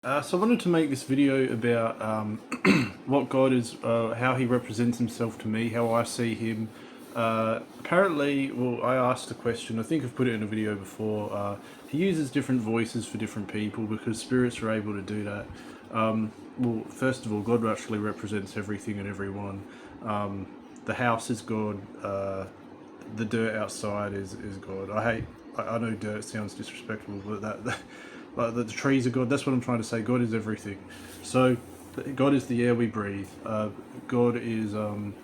So I wanted to make this video about what God is, how He represents Himself to me, how I see Him. Apparently, well, I asked a question. I think I've put it in a video before. He uses different voices for different people because spirits are able to do that. Well, first of all, God actually represents everything and everyone. The house is God. The dirt outside is God. I know dirt sounds disrespectful, but but the trees are God. That's what I'm trying to say. God is everything. So God is the air we breathe. God is an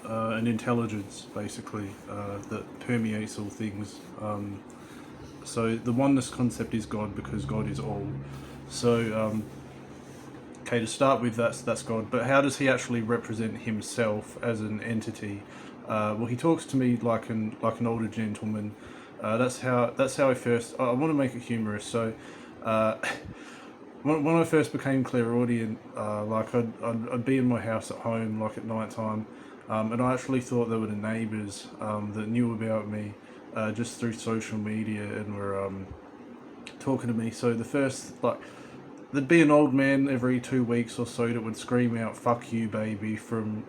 intelligence, basically, that permeates all things. So the oneness concept is God because God is all. So okay, to start with, that's God. But how does He actually represent Himself as an entity? Well, He talks to me like an older gentleman. That's how I want to make it humorous. So, uh, when I first became clairaudient, I'd be in my house at home, like at night time, and I actually thought they were the neighbours that knew about me just through social media and were talking to me. So the first there'd be an old man every 2 weeks or so that would scream out "fuck you, baby" from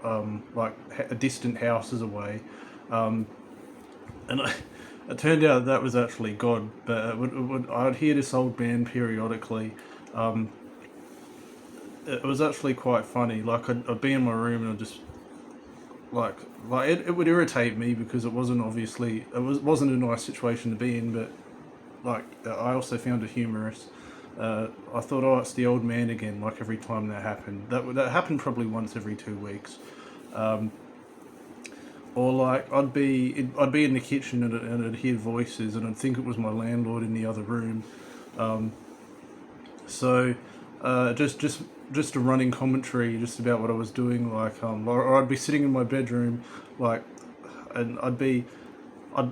distant houses away, and it turned out that was actually God. But I'd hear this old man periodically. It was actually quite funny. I'd be in my room and I'd just like it would irritate me because it wasn't a nice situation to be in, but I also found it humorous. I thought, oh, it's the old man again. Like every time that happened, that happened probably once every 2 weeks. Or I'd be in the kitchen and I'd hear voices and I'd think it was my landlord in the other room. So just a running commentary just about what I was doing. Or I'd be sitting in my bedroom, like, and I'd I'd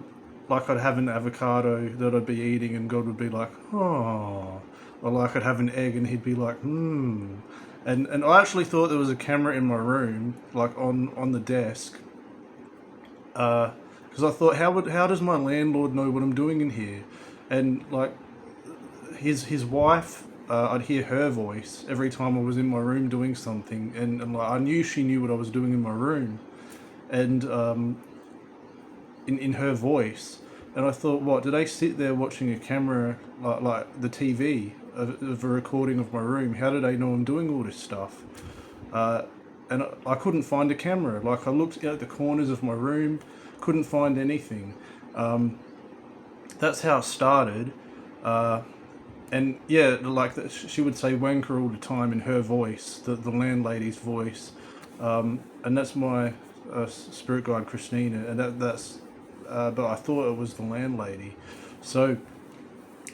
have an avocado that I'd be eating, and God would be like, oh, or I'd have an egg, and He'd be like, hmm. And I actually thought there was a camera in my room, like on the desk, because I thought, how does my landlord know what I'm doing in here? And his wife, I'd hear her voice every time I was in my room doing something, and I knew she knew what I was doing in my room, and in her voice. And I thought, what, did they sit there watching a camera, like the TV of a recording of my room? How do they know I'm doing all this stuff? And I couldn't find a camera. Like, I looked at the corners of my room, couldn't find anything. That's how it started. And yeah, she would say wanker all the time in her voice, the landlady's voice, and that's my spirit guide Christina, and that's. But I thought it was the landlady, so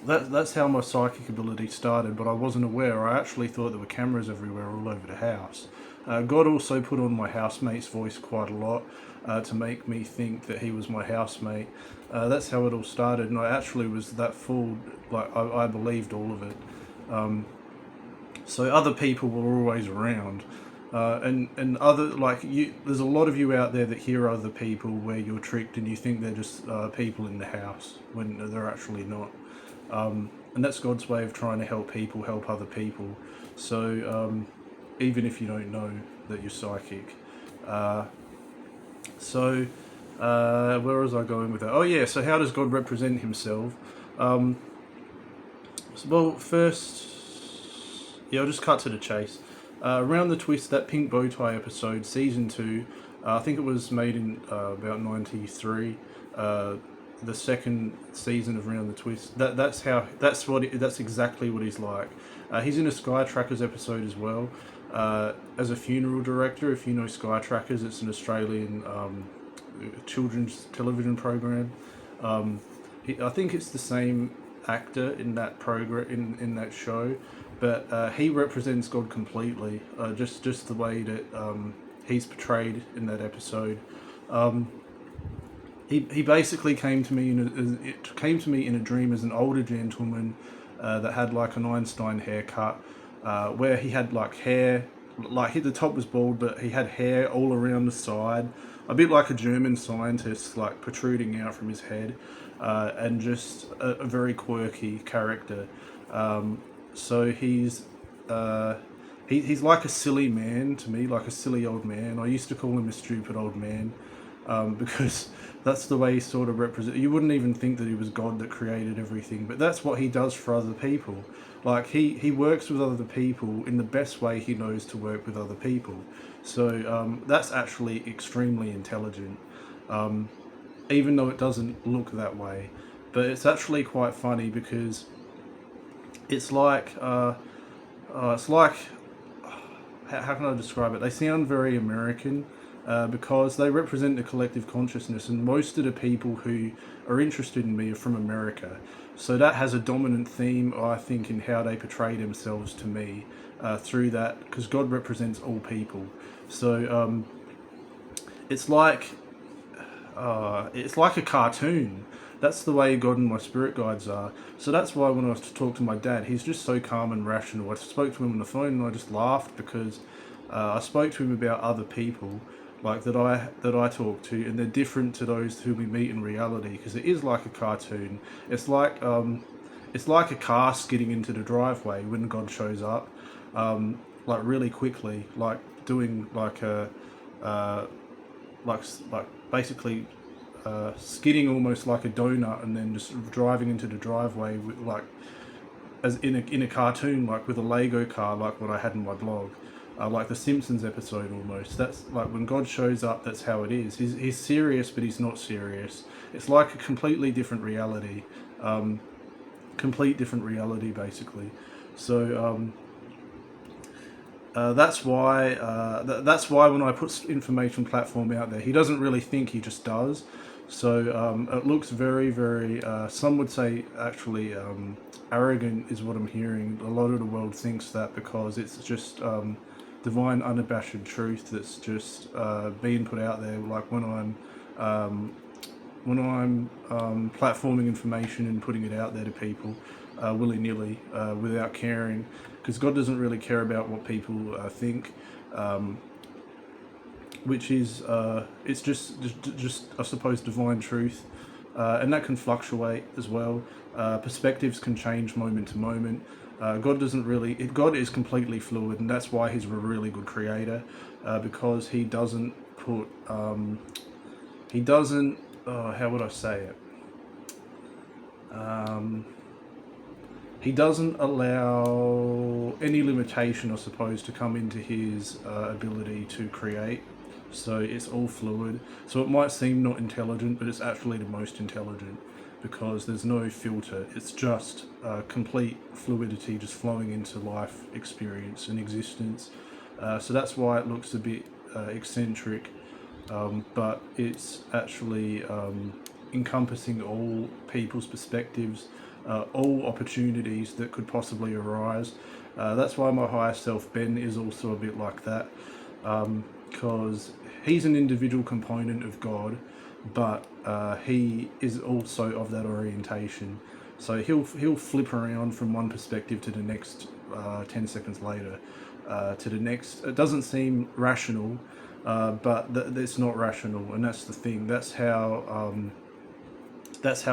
that's how my psychic ability started. But I wasn't aware. I actually thought there were cameras everywhere, all over the house. God also put on my housemate's voice quite a lot to make me think that he was my housemate. That's how it all started, and I actually was that fooled. I believed all of it. So other people were always around, and other like you. There's a lot of you out there that hear other people where you're tricked and you think they're just people in the house when they're actually not. And that's God's way of trying to help people help other people. So even if you don't know that you're psychic. Where was I going with that? Oh yeah, so how does God represent Himself? Well, first, yeah, I'll just cut to the chase. Around the Twist, that Pink Bowtie episode, season 2, I think it was made in about '93. The second season of Round the Twist. That's exactly what he's like. He's in a Sky Trackers episode as well. As a funeral director, if you know Sky Trackers, it's an Australian children's television program. I think it's the same actor in that program in that show, but he represents God completely. Just the way that he's portrayed in that episode. He basically came to me in a dream as an older gentleman that had like an Einstein haircut, where he had like hair, the top was bald, but he had hair all around the side, a bit like a German scientist, like protruding out from his head, and just a very quirky character. So he's like a silly man to me, like a silly old man. I used to call him a stupid old man, because that's the way he sort of represents. You wouldn't even think that he was God that created everything, but that's what he does for other people. Like he works with other people in the best way he knows to work with other people. So that's actually extremely intelligent, even though it doesn't look that way. But it's actually quite funny because it's like it's like how can I describe it? They sound very American, because they represent the collective consciousness, and most of the people who are interested in me are from America. So that has a dominant theme, I think, in how they portray themselves to me, through that, because God represents all people. So it's like it's like a cartoon. That's the way God and my spirit guides are. So that's why when I was to talk to my dad, he's just so calm and rational. I spoke to him on the phone and I just laughed because I spoke to him about other people, like that I talk to, and they're different to those who we meet in reality, because it is like a cartoon. It's like a car skidding into the driveway when God shows up, like really quickly, like doing like a uh, like basically skidding almost like a donut, and then just driving into the driveway with, like as in a cartoon, like with a Lego car, like what I had in my blog, like the Simpsons episode almost. That's like when God shows up. That's how it is. He's serious, but he's not serious. It's like a completely different reality, complete different reality basically. So that's why when I put information platform out there, he doesn't really think, he just does. So it looks very, very. Some would say actually arrogant is what I'm hearing. A lot of the world thinks that because it's just divine, unabashed truth that's just being put out there. Like when I'm platforming information and putting it out there to people, willy nilly, without caring, because God doesn't really care about what people think, which is it's just I suppose divine truth, and that can fluctuate as well. Perspectives can change moment to moment. God doesn't really. God is completely fluid, and that's why He's a really good creator, because He doesn't put. He doesn't. How would I say it? He doesn't allow any limitation, I suppose, to come into his ability to create. So it's all fluid. So it might seem not intelligent, but it's actually the most intelligent because there's no filter. It's just complete fluidity just flowing into life experience and existence. So that's why it looks a bit eccentric, but it's actually encompassing all people's perspectives, all opportunities that could possibly arise. That's why my higher self, Ben, is also a bit like that, because he's an individual component of God, but he is also of that orientation. So he'll flip around from one perspective to the next, 10 seconds later, to the next. It doesn't seem rational, but it's not rational, and that's the thing. That's how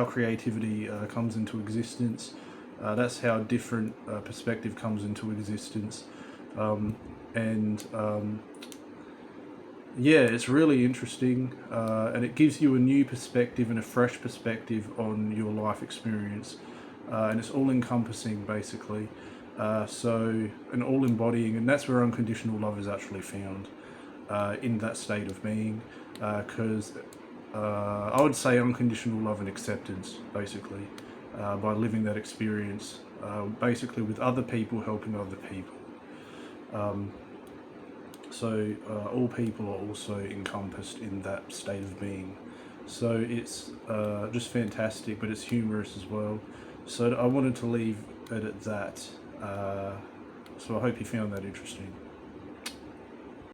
creativity comes into existence. That's how different perspective comes into existence, and yeah, it's really interesting, and it gives you a new perspective and a fresh perspective on your life experience, and it's all encompassing basically. So, and all embodying, and that's where unconditional love is actually found, in that state of being, because I would say unconditional love and acceptance, basically, by living that experience, basically with other people helping other people. So all people are also encompassed in that state of being. So it's just fantastic, but it's humorous as well. So I wanted to leave it at that. So I hope you found that interesting.